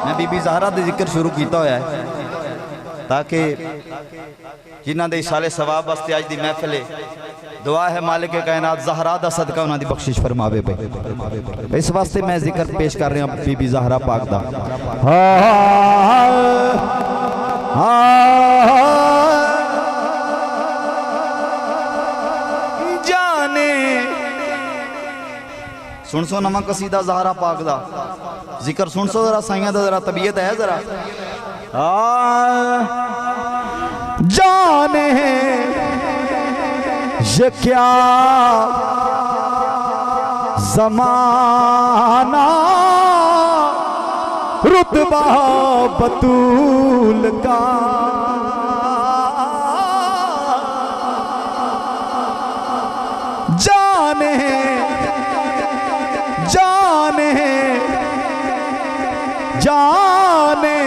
मैं बीबी ज़हरा दा जिक्र शुरू किया होया है ताकि जिन्हां दे इशाले सवाब वास्ते अज दी महफिल है। दुआ है मालिक कायनात ज़हरा दा सदका उन्हां दी बख्शिश फरमावे पे। इस वास्ते मैं जिक्र पेश कर रहा हूं बीबी ज़हरा पाक दा। जाने सुन सो नमा कसीदा ज़हरा पाक दा जिक्र सुन सो जरा साइयां दा जरा तबीयत है जरा। जाने ये क्या ज़माना रुतबा बतूल का जाने जाने जाने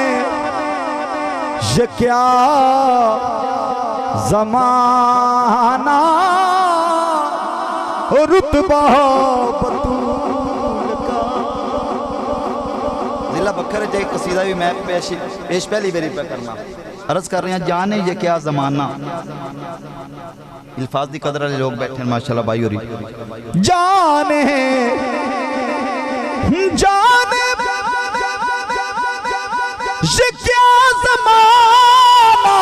ये क्या ज़माना रुतबा बतूल का। जिला बखर जय कसीदा भी मैं पेश पहली बारी पे करना अर्ज कर रहे हैं। जाने ये क्या ज़माना अल्फाज की कदर वाले लोग बैठे हैं माशाल्लाह भाई होरी। जाने जाने ये क्या ज़माना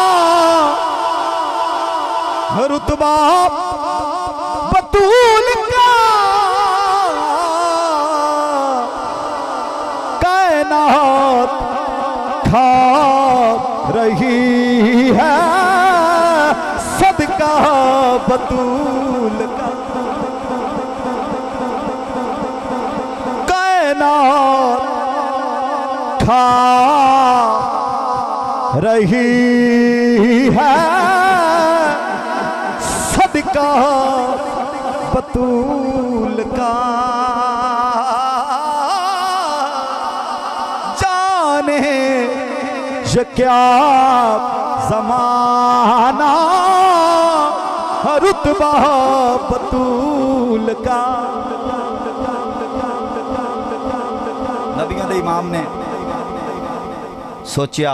रुतबा बतूल का कायनात खा रही है सदका बतूल का। कायनात खा रही है सदका बतूल का। जाने ये क्या ज़माना रुतबा बतूल का। नबियों के इमाम ने सोचा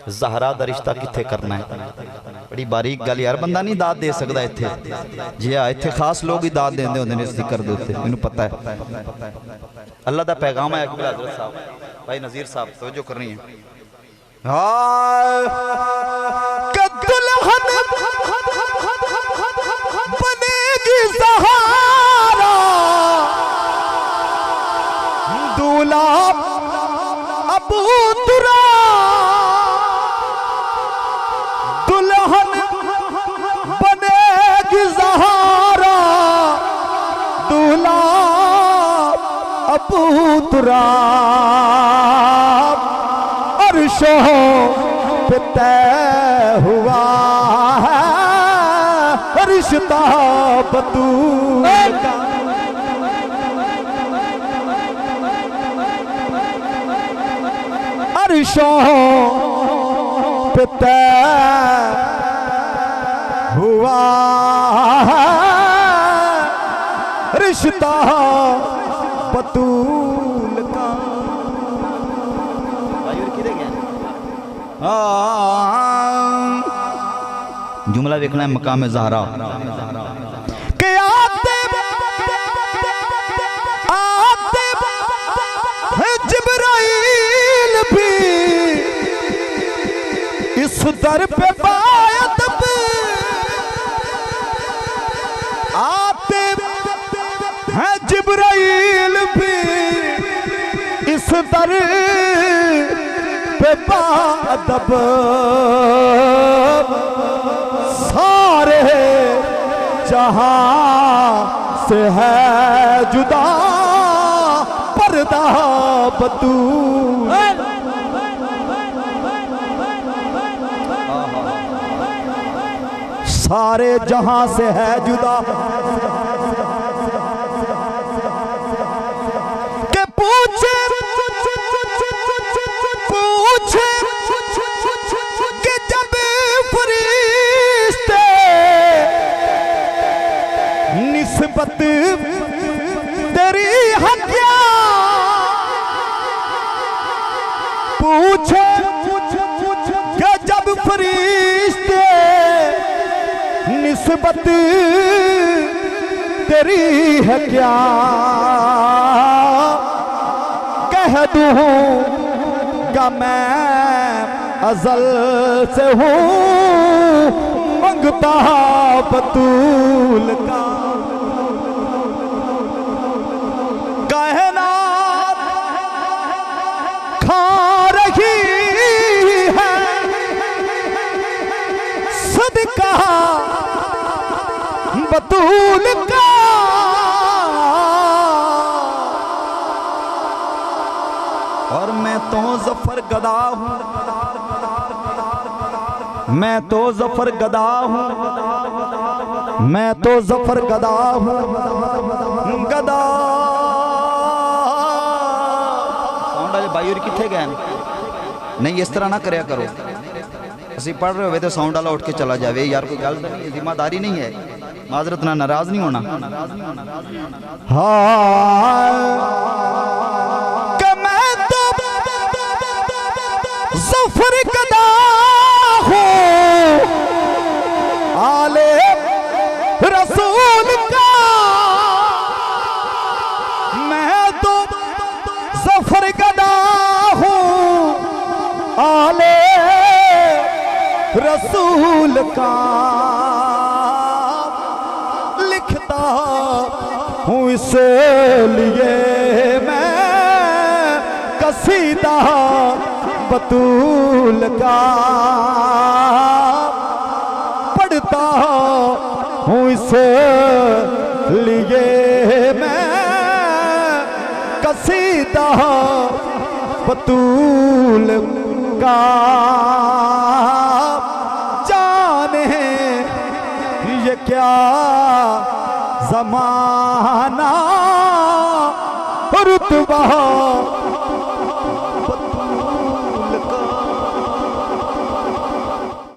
ज़हरा दा रिश्ता किथे करना है। बड़ी बारीक गल यार, बंदा नहीं दाद दे सकता इत्थे। जी हाँ, इत्थे खास लोग ही दाद देंदे होंदे ने इस जिक्र दे उत्ते, मैनूं पता है। अल्लाह दा पैगाम है अकबर हज़रत साहब भाई नज़ीर साहब तवज्जो करनी है। दुल्हन बनेगी ज़हरा दूल्हा अबू तुराब। दुल्हन बनेगी ज़हरा दूल्हा अबू तुराब। अर्शों पे तय हुआ है रिश्ता बतूल का। अर्शों पे तय हुआ है रिश्ता बतूल का। जुमला देखना है मकाम ज़हरा के आते आते जिब्राइल भी इस दर पे बायत आते हैं जिब्राइल भी इस दर पे बादब। सारे जहां से है जुदा पर्दा बतूल। सारे जहां से है जुदा के पूछे पूछे कि जब फरिश्ते निस्बत तेरी हत्या पूछे कि जब फरिश्ते निस्बत तेरी है क्या, कह दूंगा मैं अज़ल से हूँ मंगता बतूल का। कायनात खा रही है सदका बतूल का। और मैं तो जफर गदा हूँ, मैं तो जफर गदा हूँ, मैं तो जफर गदा हूँ, गदा। साउंड वाले भाई और किथे गए? नहीं इस तरह ना करया करो, असी पढ़ रहे हो तो साउंड वाला उठ के चला जाए यार, कोई गल नहीं है, जिम्मेदारी नहीं है, माजरत ना, नाराज नहीं होना। जफर गदा हूँ आले रसूल का, मैं तो जफर गदा हूँ आले रसूल का। लिखता हूँ इसलिए मैं कसीदा बतूल का, पढ़ता हूँ इसलिए मैं कसीदा बतूल का। जाने ये क्या ज़माना रुतबा